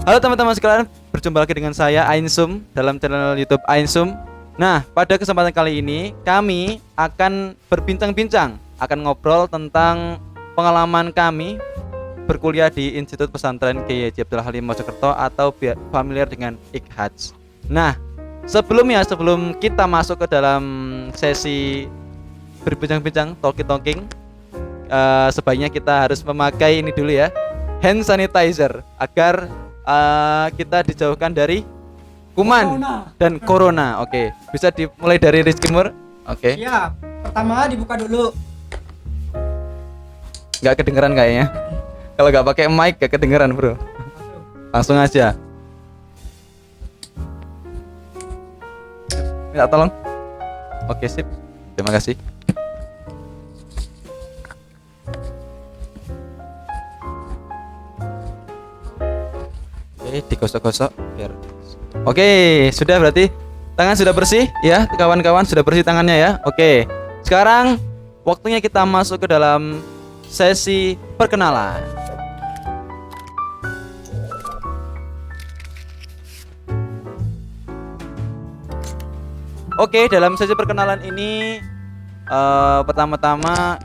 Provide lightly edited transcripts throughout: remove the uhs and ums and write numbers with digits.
Halo teman-teman sekalian, berjumpa lagi dengan saya Ainsum dalam channel YouTube Ainsum. Nah, pada kesempatan kali ini kami akan berbincang-bincang, akan ngobrol tentang pengalaman kami berkuliah di Institut Pesantren Kiai Haji Abdul Halim Mojokerto atau familiar dengan IKHAJ. Nah, sebelum kita masuk ke dalam sesi berbincang-bincang, talking, sebaiknya kita harus memakai ini dulu ya, hand sanitizer agar kita dijauhkan dari kuman dan corona. Oke, bisa dimulai dari Rizky Mur. Oke. Siap. Pertama dibuka dulu. Nggak kedengeran kayaknya. Kalau nggak pakai mic nggak kedengeran bro. Langsung aja. Minta tolong. Oke sip. Terima kasih. Digosok-gosok biar. Oke, sudah berarti tangan sudah bersih ya, kawan-kawan sudah bersih tangannya ya. Oke. Sekarang waktunya kita masuk ke dalam sesi perkenalan. Oke, dalam sesi perkenalan ini pertama-tama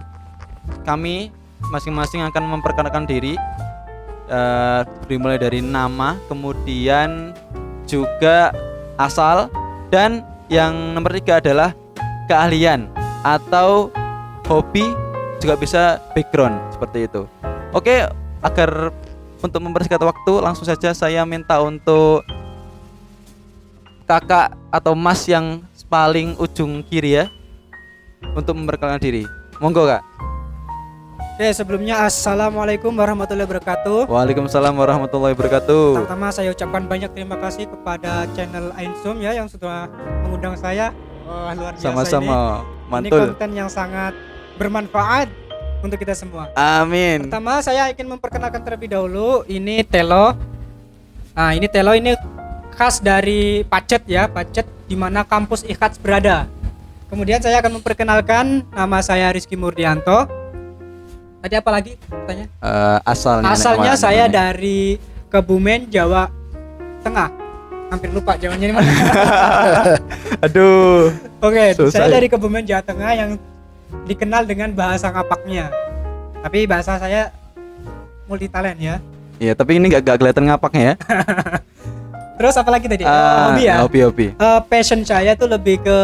kami masing-masing akan memperkenalkan diri. Dimulai dari nama, kemudian juga asal, dan yang nomor 3 adalah keahlian atau hobi, juga bisa background seperti itu. Oke, agar untuk mempersingkat waktu, langsung saja saya minta untuk kakak atau mas yang paling ujung kiri ya, untuk memperkenalkan diri. Monggo kak. Oke, sebelumnya assalamualaikum warahmatullahi wabarakatuh. Waalaikumsalam warahmatullahi wabarakatuh. Pertama saya ucapkan banyak terima kasih kepada channel Ainsum ya yang sudah mengundang saya. Luar biasa. Sama-sama, ini mantul. konten yang sangat bermanfaat untuk kita semua. Amin. Pertama saya ingin memperkenalkan terlebih dahulu, ini Telo. Nah, ini Telo ini khas dari Pacet ya, Pacet di mana kampus IKHAJ berada. Kemudian saya akan memperkenalkan, nama saya Rizky Murdianto. Tadi apa lagi tanya? Asalnya saya dari Kebumen, Jawa Tengah. Hampir lupa Jawanya di mana. Aduh. Oke, Susah saya ya. dari Kebumen, Jawa Tengah yang dikenal dengan bahasa ngapaknya. Tapi bahasa saya multi talent ya. Iya, tapi ini nggak kelihatan ngapaknya ya. Terus apa lagi tadi? Hobi ya. Hobi. Passion saya tuh lebih ke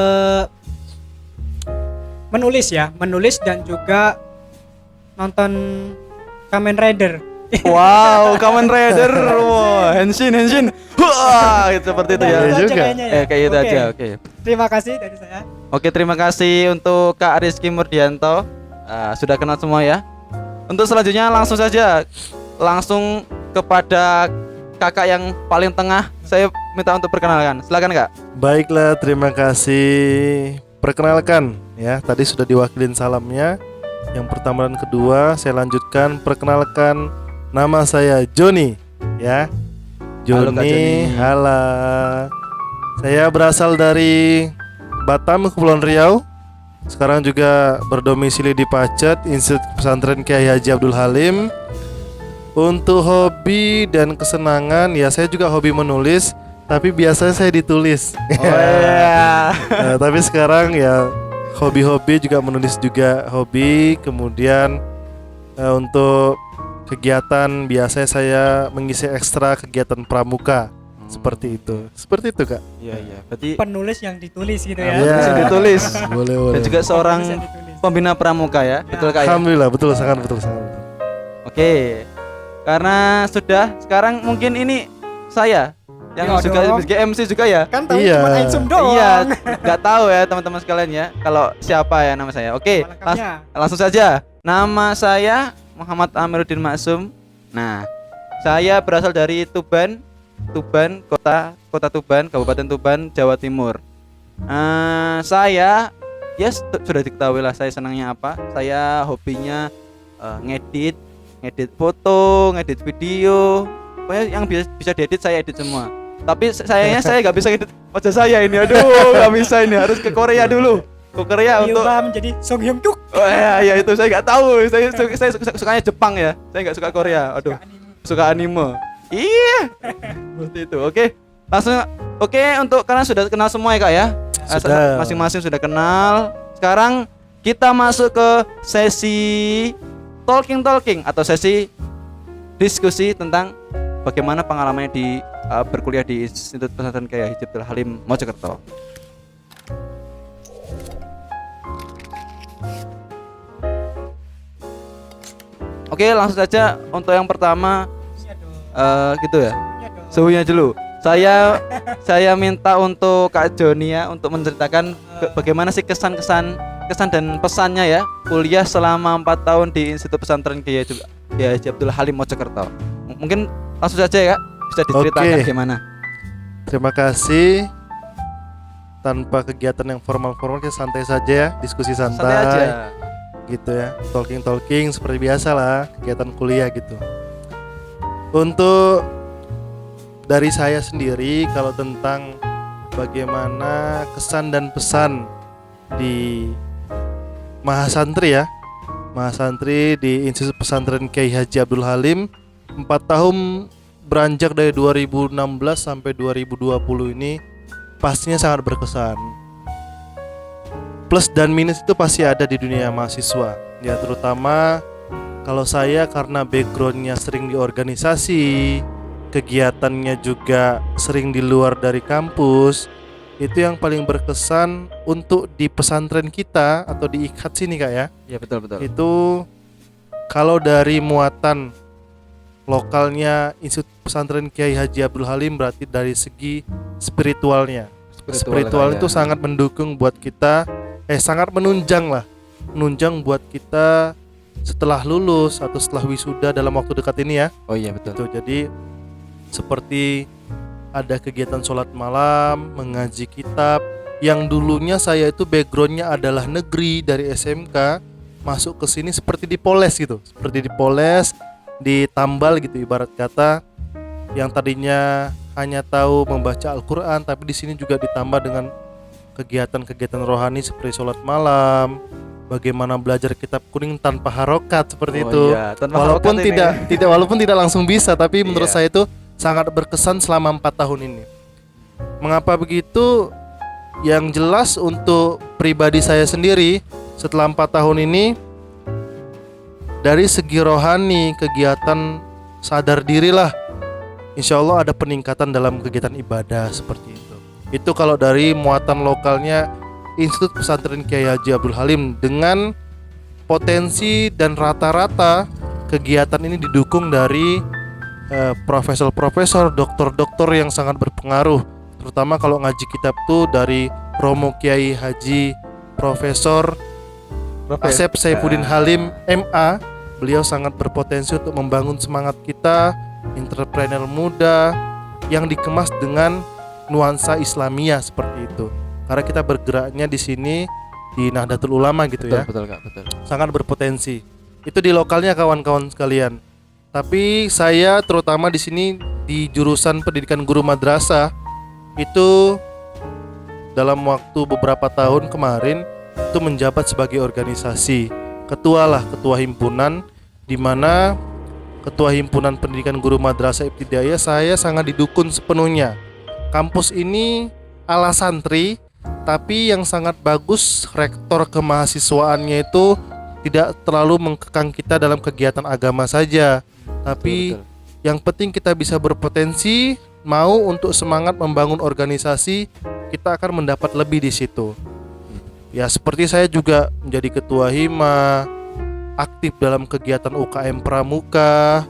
menulis ya, menulis dan juga nonton Kamen Rider. Wow, Kamen Rider. Wow, Henshin. Wah, gitu, seperti itu ya. Itu aja juga. kayaknya ya. Kayak gitu Oke. aja. Oke. Terima kasih dari saya. Oke, terima kasih untuk Kak Rizky Murdianto. Sudah kenal semua ya. Untuk selanjutnya langsung kepada kakak yang paling tengah. Saya minta untuk perkenalkan. Silakan Kak. Baiklah, terima kasih. Perkenalkan ya, tadi sudah diwakilin salamnya. Yang pertama dan kedua saya lanjutkan, perkenalkan, nama saya Joni ya. Halo, Kak Joni. Halo. Saya berasal dari Batam, Kepulauan Riau. Sekarang juga berdomisili di Pacet, Institut Pesantren Kiai Haji Abdul Halim. Untuk hobi dan kesenangan ya, saya juga hobi menulis, tapi biasanya saya ditulis. Oh iya. Nah, tapi sekarang ya hobi-hobi juga, menulis juga hobi. Kemudian untuk kegiatan biasanya saya mengisi ekstra kegiatan pramuka. Seperti itu Kak. Iya. Berarti Penulis yang ditulis gitu ya. Iya. bisa ditulis. Boleh. Dan juga seorang Penulis yang ditulis. pembina pramuka ya. Betul Kak ya? Alhamdulillah, betul sangat betul. Oke. Karena sudah, sekarang mungkin ini saya yang Ya juga dong. sebagai MC juga ya. Kan tahu Iya. cuma Ainsum doang. Iya, nggak tahu ya teman-teman sekalian ya kalau siapa ya nama saya. Oke, Nama lengkapnya. langsung saja. Nama saya Muhammad Amiruddin Maksum. Nah, saya berasal dari Tuban, kota Tuban, Kabupaten Tuban, Jawa Timur. Saya sudah diketahui lah saya senangnya apa. Saya hobinya ngedit foto, ngedit video. Pokoknya yang bisa diedit saya edit semua. Tapi sayangnya saya nggak bisa edit wajah saya ini. Aduh, nggak bisa ini. Harus ke Korea dulu. Ke Korea untuk Diubah menjadi Song Hyun Duk. Oh ya itu saya nggak tahu. Saya sukanya Jepang ya. Saya nggak suka Korea. Aduh, suka anime. Iya. Seperti itu. Oke. Langsung oke, untuk kalian sudah kenal semua ya Kak ya? Sudah. Masing-masing sudah kenal. Sekarang kita masuk ke sesi talking atau sesi diskusi tentang bagaimana pengalamannya di berkuliah di Institut Pesantren Kiai Haji Abdul Halim Mojokerto. Oke, langsung saja untuk yang pertama Iya dong. gitu ya. Iya dong. Suhunya dulu. Saya minta untuk Kak Joni ya untuk menceritakan bagaimana sih kesan dan pesannya ya kuliah selama 4 tahun di Institut Pesantren Kiai Haji Abdul Halim Mojokerto. Mungkin langsung saja ya bisa diceritakan Oke. gimana. Terima kasih. Tanpa kegiatan yang formal-formal, kita santai saja ya, diskusi Santai santai. aja. Gitu ya, talking seperti biasa lah, kegiatan kuliah gitu. Untuk dari saya sendiri, kalau tentang bagaimana kesan dan pesan di Mahasantri ya, Mahasantri di Institut Pesantren Kiai Haji Abdul Halim 4 tahun beranjak dari 2016 sampai 2020 ini pastinya sangat berkesan. Plus dan minus itu pasti ada di dunia mahasiswa. Ya terutama kalau saya karena backgroundnya sering di organisasi, kegiatannya juga sering di luar dari kampus, itu yang paling berkesan untuk di pesantren kita atau di IKHAT sini Kak ya. Iya betul. Itu kalau dari muatan lokalnya Institut Pesantren Kiai Haji Abdul Halim berarti dari segi spiritualnya. Spiritual itu sangat mendukung buat kita, sangat menunjang buat kita setelah lulus atau setelah wisuda dalam waktu dekat ini ya. Oh iya betul. Tuh, jadi seperti ada kegiatan sholat malam, mengaji kitab. Yang dulunya saya itu backgroundnya adalah negeri dari SMK, masuk ke sini seperti dipoles gitu, ditambal gitu ibarat kata. Yang tadinya hanya tahu membaca Al-Quran, tapi di sini juga ditambah dengan kegiatan-kegiatan rohani seperti sholat malam, bagaimana belajar kitab kuning tanpa harokat seperti itu. Iya, tanpa Walaupun harokat ini. walaupun tidak langsung bisa, tapi menurut Iya. saya itu sangat berkesan selama 4 tahun ini. Mengapa begitu? Yang jelas untuk pribadi saya sendiri setelah 4 tahun ini, dari segi rohani, kegiatan sadar dirilah, insya Allah ada peningkatan dalam kegiatan ibadah seperti itu. Itu kalau dari muatan lokalnya Institut Pesantren Kiai Haji Abdul Halim, dengan potensi dan rata-rata kegiatan ini didukung dari profesor-profesor, doktor-doktor yang sangat berpengaruh. Terutama kalau ngaji kitab tuh dari Romo Kiai Haji Profesor Asep Saifuddin Halim MA. Beliau sangat berpotensi untuk membangun semangat kita, entrepreneur muda yang dikemas dengan nuansa Islamiyah seperti itu. Karena kita bergeraknya di sini di Nahdlatul Ulama gitu ya. Betul Kak, betul. Sangat berpotensi. Itu di lokalnya kawan-kawan sekalian. Tapi saya terutama di sini di jurusan pendidikan guru madrasah itu dalam waktu beberapa tahun kemarin itu menjabat sebagai organisasi ketua himpunan, di mana ketua himpunan pendidikan guru madrasah ibtidaiyah saya sangat didukung sepenuhnya. Kampus ini ala santri, tapi yang sangat bagus rektor kemahasiswaannya itu tidak terlalu mengekang kita dalam kegiatan agama saja, tapi Betul. yang penting kita bisa berpotensi, mau untuk semangat membangun organisasi, kita akan mendapat lebih di situ. Ya seperti saya juga menjadi ketua hima, aktif dalam kegiatan UKM Pramuka,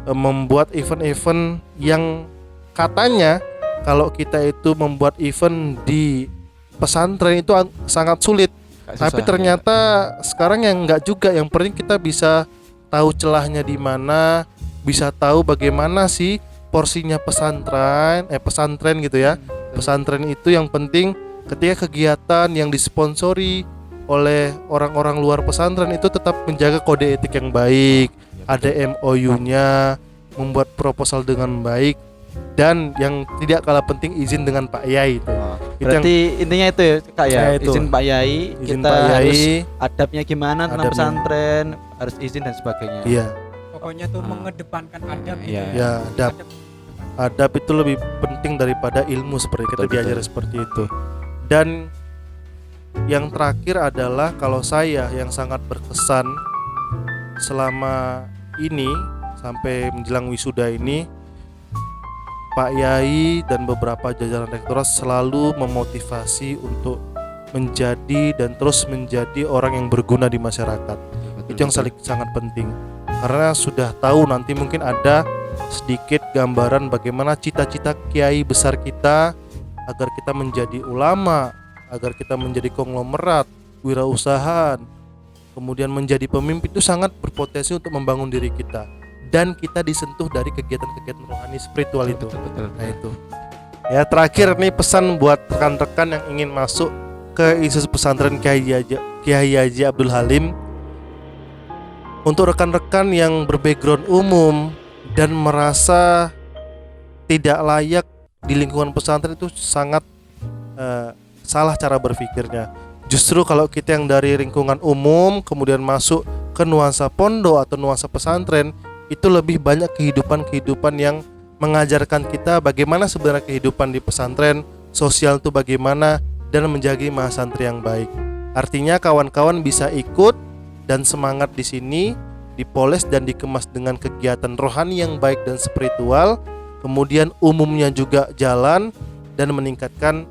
membuat event-event yang katanya kalau kita itu membuat event di pesantren itu sangat sulit. Tapi ternyata sekarang yang enggak juga. Yang penting kita bisa tahu celahnya di mana, bisa tahu bagaimana sih porsinya pesantren gitu ya. Pesantren itu yang penting ketika kegiatan yang disponsori oleh orang-orang luar pesantren itu tetap menjaga kode etik yang baik, ada MOU-nya, membuat proposal dengan baik, dan yang tidak kalah penting izin dengan Pak Yai itu. Itu Berarti intinya itu ya Kak ya, Ya, itu. izin Pak Yai, Izin kita Pak Yai. harus adabnya gimana tentang Adabnya. pesantren, harus izin dan sebagainya. Iya. pokoknya tuh mengedepankan adab gitu Iya. Ya, adab. Adab. Adab itu lebih penting daripada ilmu, seperti kita Betul, diajar betul. seperti itu. Dan yang terakhir adalah kalau saya yang sangat berkesan selama ini sampai menjelang wisuda ini, Pak Yai dan beberapa jajaran rektorat selalu memotivasi untuk menjadi dan terus menjadi orang yang berguna di masyarakat. Itu yang sangat penting, karena sudah tahu nanti mungkin ada sedikit gambaran bagaimana cita-cita kiai besar kita agar kita menjadi ulama, agar kita menjadi konglomerat, wirausahaan, kemudian menjadi pemimpin, itu sangat berpotensi untuk membangun diri kita, dan kita disentuh dari kegiatan-kegiatan rohani spiritual itu. Betul. Nah itu ya, terakhir nih pesan buat rekan-rekan yang ingin masuk ke Institut Pesantren Kiai Haji Abdul Halim. Untuk rekan-rekan yang berbackground umum dan merasa tidak layak di lingkungan pesantren, itu sangat salah cara berpikirnya. Justru kalau kita yang dari lingkungan umum kemudian masuk ke nuansa pondok atau nuansa pesantren, itu lebih banyak kehidupan yang mengajarkan kita bagaimana sebenarnya kehidupan di pesantren, sosial itu bagaimana, dan menjadi mahasantri yang baik. Artinya kawan-kawan bisa ikut dan semangat di sini, dipoles dan dikemas dengan kegiatan rohani yang baik dan spiritual, kemudian umumnya juga jalan dan meningkatkan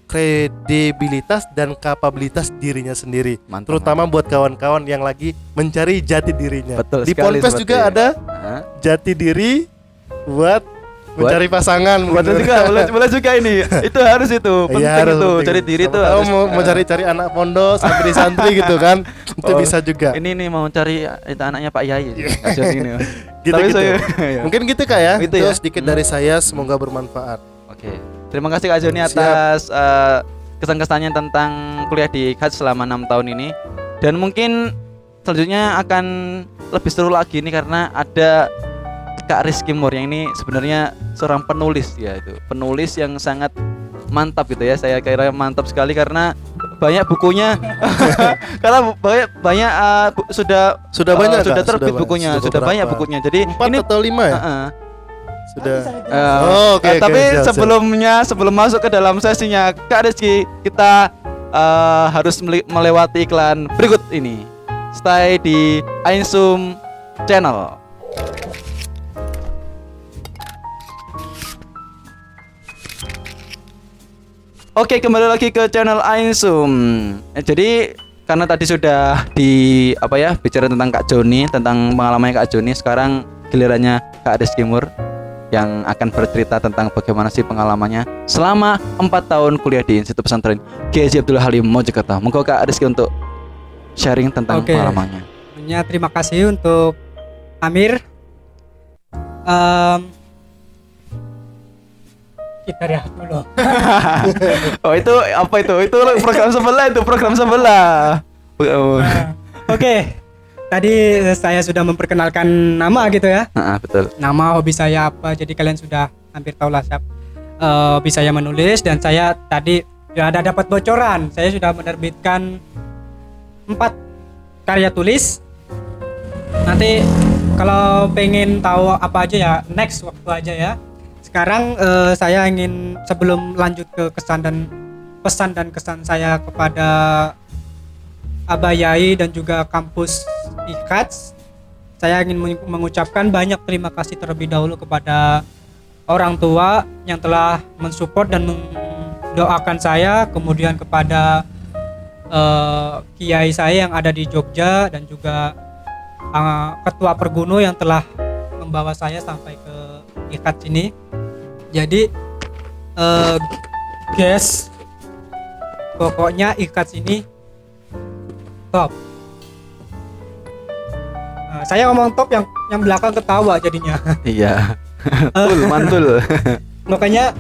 kredibilitas dan kapabilitas dirinya sendiri. Mantap, Terutama buat kawan-kawan yang lagi mencari jati dirinya. Betul Di sekali, Ponpes seperti juga ada Hah? jati diri buat mencari pasangan. Betul juga, boleh juga ini. Itu harus itu, penting Iya, harus itu. penting. Cari diri Siapa itu tahu harus. mau cari-cari anak pondok, santri-santri gitu kan. Itu Oh, bisa juga. Ini nih mau cari itu anaknya Pak Yai. Kasihan ini. Gitu, Tapi gitu. saya ya. Mungkin gitu Kak ya. Gitu Itu ya. sedikit dari saya, semoga bermanfaat. Oke. Terima kasih Kak Joni Siap. atas kesan-kesannya tentang kuliah di IKHAD selama 6 tahun ini. Dan mungkin selanjutnya akan lebih seru lagi nih karena ada Kak Rizky Mur yang ini sebenarnya seorang penulis ya, itu penulis yang sangat mantap gitu ya. Saya kira mantap sekali karena banyak bukunya karena banyak sudah Sudah banyak, sudah Kak? terbit Sudah bukunya, sudah sudah banyak beberapa. bukunya. Jadi 4 ini atau 5 ya? Heeh. Sudah. Oke, tapi sebelum masuk ke dalam sesinya Kak Rizky, kita harus melewati iklan berikut ini. Stay di Ainsum Channel. Oke, kembali lagi ke channel Ainsum. Jadi karena tadi sudah bicara tentang Kak Joni, tentang pengalamannya Kak Joni, sekarang gilirannya Kak Rizky Mur yang akan bercerita tentang bagaimana sih pengalamannya selama 4 tahun kuliah di Institut Pesantren Kiai Haji Abdul Halim Mojokerto. Monggo Kak Rizky untuk sharing tentang Oke. pengalamannya. Terima kasih untuk Amir. Kita rehat dulu. Oh, itu apa itu? Itu program sebelah. Oh. Oke. Tadi saya sudah memperkenalkan nama gitu ya. Betul. Nama, hobi saya apa, jadi kalian sudah hampir tahu lah siapa. Hobi saya menulis, dan saya tadi sudah ada dapat bocoran. Saya sudah menerbitkan 4 karya tulis. Nanti kalau pengen tahu apa aja ya next waktu aja ya. Sekarang saya ingin sebelum lanjut ke pesan dan kesan saya kepada Abah Yai dan juga kampus IKHAD, saya ingin mengucapkan banyak terima kasih terlebih dahulu kepada orang tua yang telah mensupport dan mendoakan saya, kemudian kepada kiai saya yang ada di Jogja, dan juga ketua Perguno yang telah membawa saya sampai ke IKHAD ini. Jadi guys, pokoknya IKHAD ini top. Saya ngomong top, yang belakang ketawa jadinya. Iya. Mantul. Makanya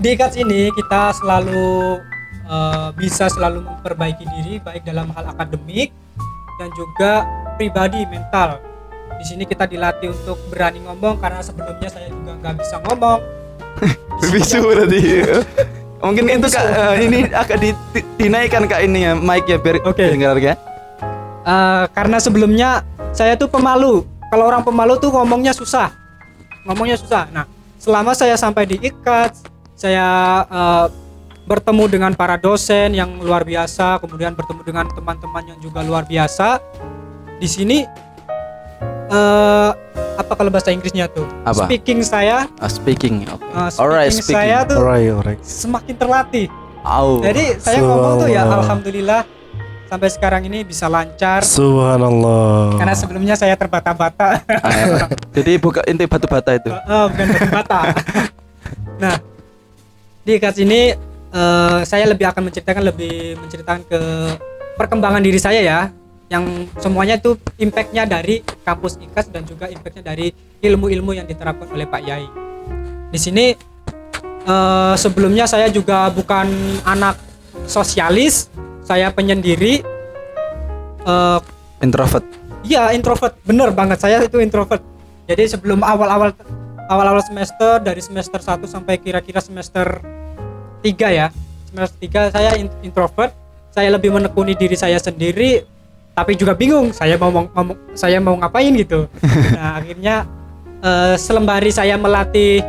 di IKHAD ini kita selalu bisa selalu memperbaiki diri, baik dalam hal akademik dan juga pribadi, mental. Di sini kita dilatih untuk berani ngomong, karena sebelumnya saya juga nggak bisa ngomong. Bisu berarti. Mungkin itu Kak, ini agak dinaikkan Kak ini ya mic ya biar Oke. dengar ya. Karena sebelumnya saya tuh pemalu. Kalau orang pemalu tuh ngomongnya susah. Nah, selama saya sampai di IKATS, saya bertemu dengan para dosen yang luar biasa, kemudian bertemu dengan teman-teman yang juga luar biasa. Di sini apa kalau bahasa Inggrisnya tuh? Apa? Speaking saya, Speaking. Okay. speaking saya tuh Alright. semakin terlatih. Au. Jadi saya ngomong tuh ya Subhanallah. alhamdulillah sampai sekarang ini bisa lancar. Subhanallah. Karena sebelumnya saya terbata-bata. Jadi bukan inti batu bata itu. Bukan terbata. Nah, di IKATS ini saya lebih akan menceritakan ke perkembangan diri saya ya, yang semuanya itu impactnya dari kampus IKATS dan juga impactnya dari ilmu-ilmu yang diterapkan oleh Pak Yai. Di sini sebelumnya saya juga bukan anak sosialis, saya penyendiri. Introvert. Iya, introvert, bener banget, saya itu introvert. Jadi sebelum awal-awal semester, dari semester 1 sampai kira-kira semester 3 ya, semester 3 saya introvert. Saya lebih menekuni diri saya sendiri, tapi juga bingung saya mau ngapain gitu. Nah, akhirnya selembari saya melatih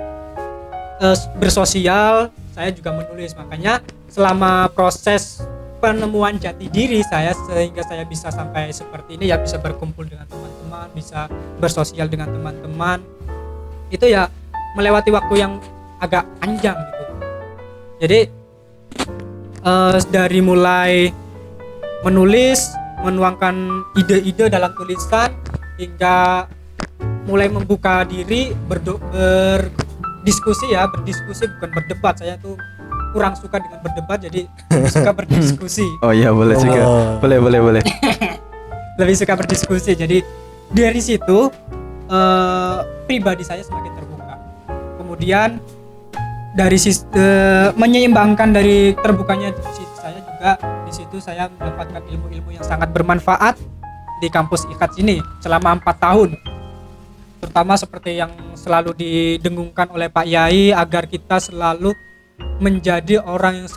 bersosial, saya juga menulis. Makanya selama proses penemuan jati diri saya, sehingga saya bisa sampai seperti ini ya, bisa berkumpul dengan teman-teman, bisa bersosial dengan teman-teman, itu ya melewati waktu yang agak panjang gitu. Jadi dari mulai menulis, menuangkan ide-ide dalam tulisan, hingga mulai membuka diri berdiskusi bukan berdebat. Saya tuh kurang suka dengan berdebat, jadi lebih suka berdiskusi. Oh iya, boleh juga. Boleh. Lebih suka berdiskusi. Jadi dari situ pribadi saya semakin terbuka. Kemudian dari menyeimbangkan dari terbukanya sisi saya juga, di situ saya mendapatkan ilmu-ilmu yang sangat bermanfaat di kampus IKATS ini selama 4 tahun. Terutama seperti yang selalu didengungkan oleh Pak Yai, agar kita selalu menjadi orang yang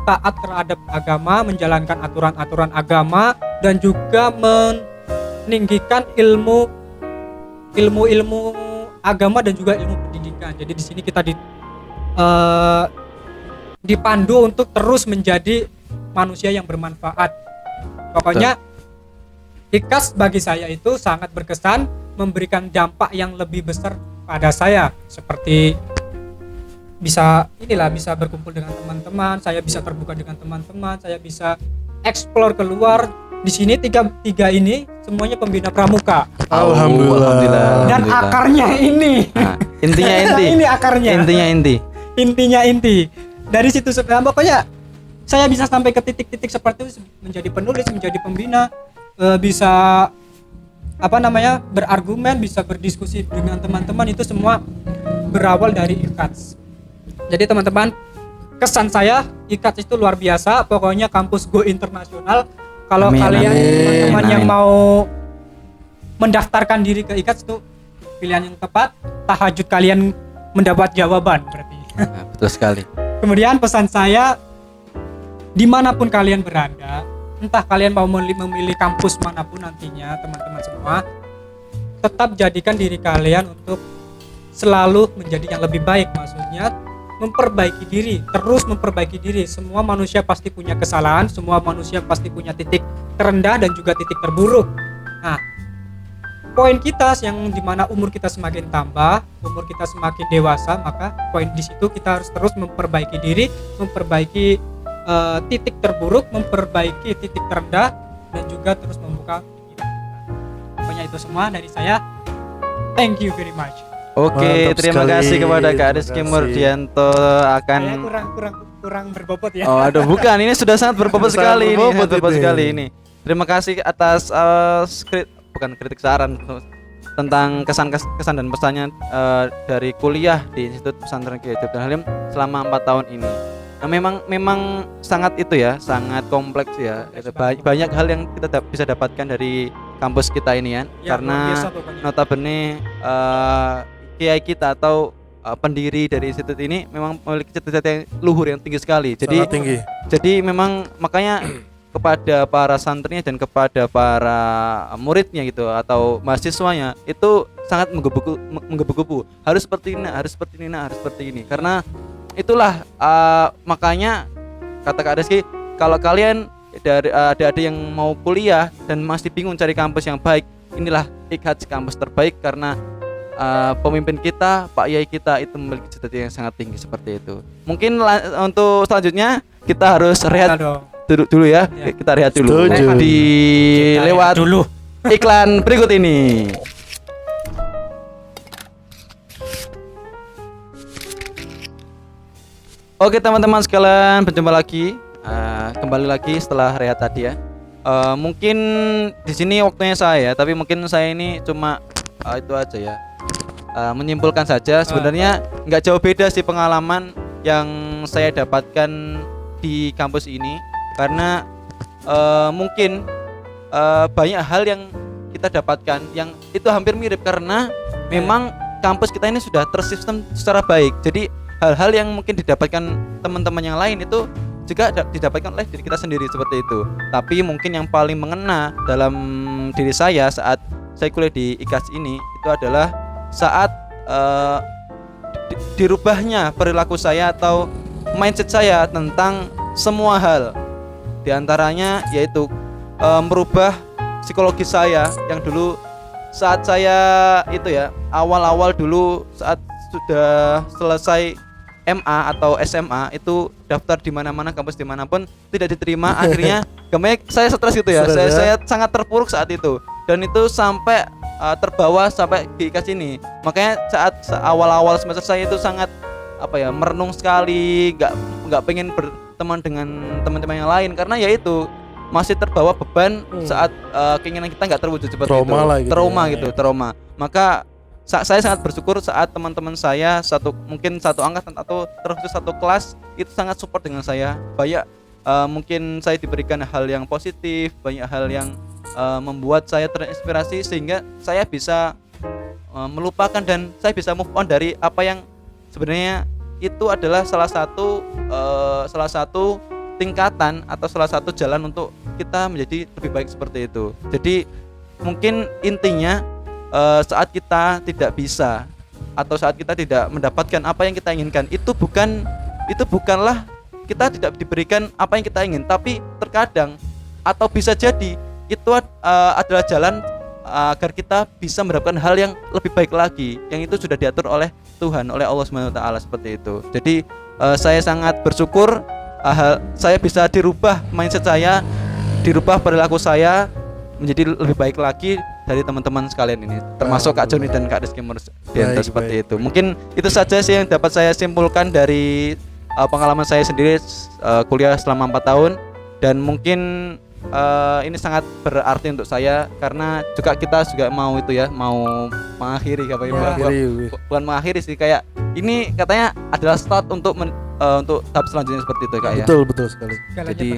taat terhadap agama, menjalankan aturan-aturan agama, dan juga meninggikan ilmu agama dan juga ilmu pendidikan. Jadi di sini kita dipandu untuk terus menjadi manusia yang bermanfaat. Pokoknya IKATS bagi saya itu sangat berkesan, memberikan dampak yang lebih besar pada saya, seperti bisa berkumpul dengan teman-teman, saya bisa terbuka dengan teman-teman, saya bisa explore keluar. Di sini tiga ini semuanya pembina pramuka. Alhamdulillah. Dan akarnya ini. Nah, intinya inti. Ini akarnya. Intinya inti. Dari situ pokoknya saya bisa sampai ke titik-titik seperti itu, menjadi penulis, menjadi pembina, bisa berargumen, bisa berdiskusi dengan teman-teman, itu semua berawal dari IKATS. Jadi teman-teman, kesan saya IKATS itu luar biasa. Pokoknya kampus go internasional. Kalau kalian teman-teman yang mau mendaftarkan diri ke IKATS, itu pilihan yang tepat. Tahajud kalian mendapat jawaban berarti. Nah, betul sekali. Kemudian pesan saya, dimanapun kalian berada, entah kalian mau memilih kampus manapun nantinya, teman-teman semua, tetap jadikan diri kalian untuk selalu menjadi yang lebih baik. Maksudnya memperbaiki diri, terus memperbaiki diri. Semua manusia pasti punya kesalahan, semua manusia pasti punya titik terendah dan juga titik terburuk. Nah, poin kita yang dimana umur kita semakin tambah, umur kita semakin dewasa, maka poin di situ kita harus terus memperbaiki diri, memperbaiki titik terburuk, memperbaiki titik terendah, dan juga terus membuka pikiran kita. Pokoknya itu semua dari saya. Thank you very much. Oke, Mantap terima sekali. kasih kepada Kak Terima Rizky kasih. Murdianto akan Saya kurang berbobot ya. Oh, aduh, bukan. Ini sudah sangat berbobot Sangat sekali berbobot ini. Berbobot ini. sekali ini. Terima kasih atas kritik saran tentang kesan dan pesannya dari kuliah di Institut Pesantren Kiai Haji Abdul Halim selama 4 tahun ini. Nah, memang sangat itu ya, sangat kompleks ya. Banyak hal yang kita bisa dapatkan dari kampus kita ini ya. Ya, luar Karena biasa pokoknya. notabene kiai kita atau pendiri dari institut ini memang memiliki cita-cita yang luhur, yang tinggi sekali. Sangat tinggi. Jadi memang makanya kepada para santrinya dan kepada para muridnya gitu atau mahasiswanya itu sangat menggebu-gebu. Harus seperti ini, harus seperti ini, harus seperti ini. Karena itulah makanya kata Kak Rizky, kalau kalian dari ada yang mau kuliah dan masih bingung cari kampus yang baik, inilah IKHAJ kampus terbaik karena pemimpin kita, Pak Yai kita itu memiliki cita-cita yang sangat tinggi seperti itu. Mungkin untuk selanjutnya kita harus rehat dulu ya. Kita rehat dulu. Setuju. Lewat dulu iklan berikut ini. Oke teman-teman sekalian, berjumpa lagi. Kembali lagi setelah rehat tadi ya. Mungkin di sini waktunya saya, tapi mungkin saya ini cuma itu aja ya. Menyimpulkan saja sebenarnya nggak jauh beda sih pengalaman yang saya dapatkan di kampus ini karena mungkin banyak hal yang kita dapatkan yang itu hampir mirip karena memang kampus kita ini sudah tersistem secara baik. Jadi hal-hal yang mungkin didapatkan teman-teman yang lain itu juga didapatkan oleh diri kita sendiri seperti itu. Tapi mungkin yang paling mengena dalam diri saya saat saya kuliah di IKHAJ ini itu adalah saat dirubahnya perilaku saya atau mindset saya tentang semua hal. Di antaranya yaitu merubah psikologi saya yang dulu saat saya itu ya awal-awal dulu saat sudah selesai MA atau SMA itu daftar di mana-mana kampus dimanapun tidak diterima akhirnya gamanya saya stres gitu ya. Saya sangat terpuruk saat itu dan itu sampai terbawa sampai di IKHAJ ini. Makanya saat awal-awal semester saya itu sangat merenung sekali, nggak pengen berteman dengan teman-teman yang lain karena ya itu masih terbawa beban saat keinginan kita nggak terwujud seperti trauma itu. Trauma. Maka saya sangat bersyukur saat teman-teman saya mungkin satu angkatan atau terkhusus satu kelas itu sangat support dengan saya. Banyak mungkin saya diberikan hal yang positif, banyak hal yang membuat saya terinspirasi sehingga saya bisa melupakan dan saya bisa move on dari apa yang sebenarnya itu adalah salah satu tingkatan atau salah satu jalan untuk kita menjadi lebih baik seperti itu. Jadi mungkin intinya saat kita tidak bisa atau saat kita tidak mendapatkan apa yang kita inginkan itu bukanlah kita tidak diberikan apa yang kita ingin, tapi terkadang atau bisa jadi itu adalah jalan agar kita bisa mendapatkan hal yang lebih baik lagi yang itu sudah diatur oleh Tuhan, oleh Allah SWT seperti itu. Jadi saya sangat bersyukur saya bisa dirubah mindset saya, dirubah perilaku saya menjadi lebih baik lagi dari teman-teman sekalian ini, termasuk Kak Joni dan Kak Rizky Murdianto seperti itu. Mungkin itu saja sih yang dapat saya simpulkan dari pengalaman saya sendiri kuliah selama 4 tahun dan mungkin ini sangat berarti untuk saya karena kita juga mau mengakhiri bukan mengakhiri sih, kayak ini katanya adalah start untuk tahap selanjutnya seperti itu Kak ya. Betul sekali. Jadi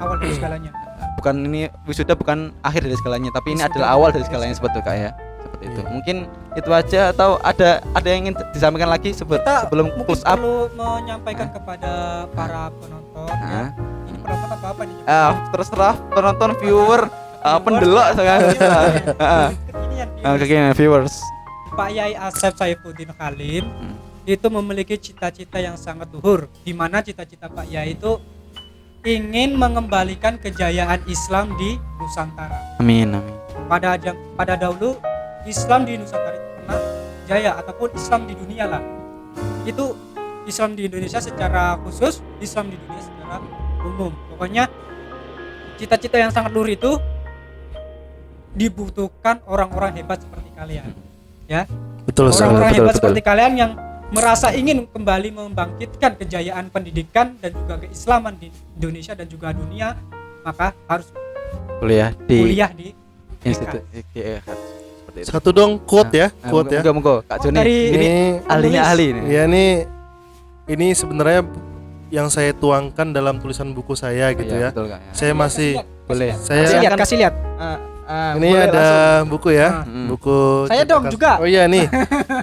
awal dari segalanya. Bukan ini wisuda bukan akhir dari segalanya, tapi ini adalah awal dari segalanya seperti itu Kak ya. Seperti itu. Mungkin itu aja atau ada yang ingin disampaikan lagi sebelum close up? Perlu menyampaikan kepada para penonton ya. Ini penonton atau apa nih? Terserah penonton, viewer, pendelok sekarang. Kekinian viewers. Pak Yai Asep Saifuddin Khalim itu memiliki cita-cita yang sangat luhur, di mana cita-cita Pak Yai itu ingin mengembalikan kejayaan Islam di Nusantara. Amin. Pada dahulu Islam di Nusantara itu pernah jaya ataupun Islam di dunia lah. Itu Islam di Indonesia secara khusus, Islam di dunia secara umum. Pokoknya cita-cita yang sangat luhur itu dibutuhkan orang-orang hebat seperti kalian. Ya. Betul sekali. Orang-orang hebat seperti kalian yang merasa ingin kembali membangkitkan kejayaan pendidikan dan juga keislaman di Indonesia dan juga dunia, maka harus kuliah di institut IKHAJ seperti itu. Satu dong quote ya. Moga Kak Joni ini ahli ini. Ya ini sebenarnya yang saya tuangkan dalam tulisan buku saya gitu ya. Betul, Kak, ya. Saya masih boleh. Kasih lihat. Ini ada langsung. Buku ya. Buku saya dong juga. Oh iya nih.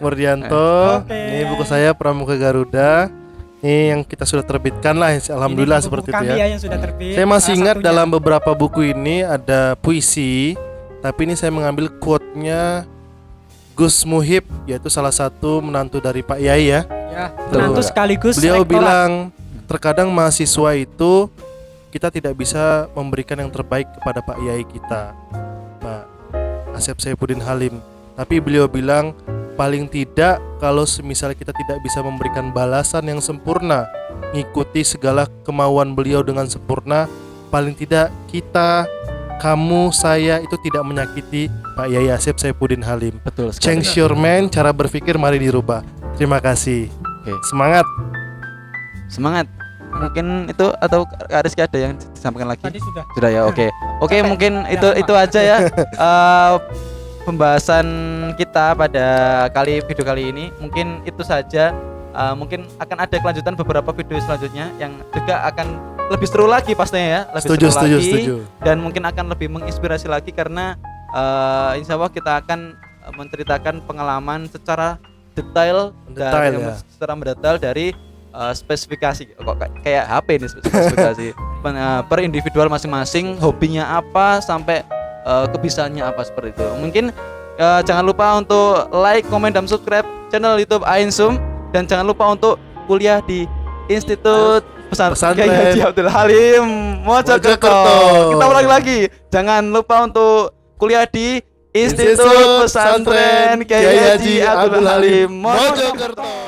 Murdianto. Okay. Ini buku saya Pramuka Garuda. Ini yang kita sudah terbitkan lah, alhamdulillah Ini buku-buku seperti itu kami ya. yang sudah terbit. Saya masih Salah ingat satunya. dalam beberapa buku ini ada puisi, tapi ini saya mengambil quote-nya Gus Muhib, yaitu salah satu menantu dari Pak Yai ya. Ya, menantu sekaligus Beliau rektorat. bilang terkadang mahasiswa itu kita tidak bisa memberikan yang terbaik kepada Pak Yai kita, Pak Asep Saifuddin Halim. Tapi beliau bilang paling tidak kalau semisal kita tidak bisa memberikan balasan yang sempurna, ngikuti segala kemauan beliau dengan sempurna, paling tidak kita, kamu, saya itu tidak menyakiti Pak Yai Asep Saifuddin Halim. Betul sekali. Change your mind, cara berpikir mari dirubah. Terima kasih. Oke. Semangat. Semangat. Mungkin itu atau Kak Rizky ada yang disampaikan lagi? Tadi sudah. Sudah ya, oke. Oke, Sampai mungkin ya, itu aja ya. Pembahasan kita pada video kali ini. Mungkin itu saja. Mungkin akan ada kelanjutan beberapa video selanjutnya yang juga akan lebih seru lagi pastinya ya, lebih seru lagi. Dan mungkin akan lebih menginspirasi lagi karena insya Allah kita akan menceritakan pengalaman secara detail secara mendetail dari spesifikasi kok kayak HP ini spesifikasi per individual masing-masing, hobinya apa sampai kebisaannya apa seperti itu. Mungkin jangan lupa untuk like, comment, dan subscribe channel YouTube Ainsum, dan jangan lupa untuk kuliah di Institut Pesantren Kiai Haji Abdul Halim Mojokerto. Kita ulangi lagi, jangan lupa untuk kuliah di Institut Pesantren Kiai Haji Abdul Halim Mojokerto.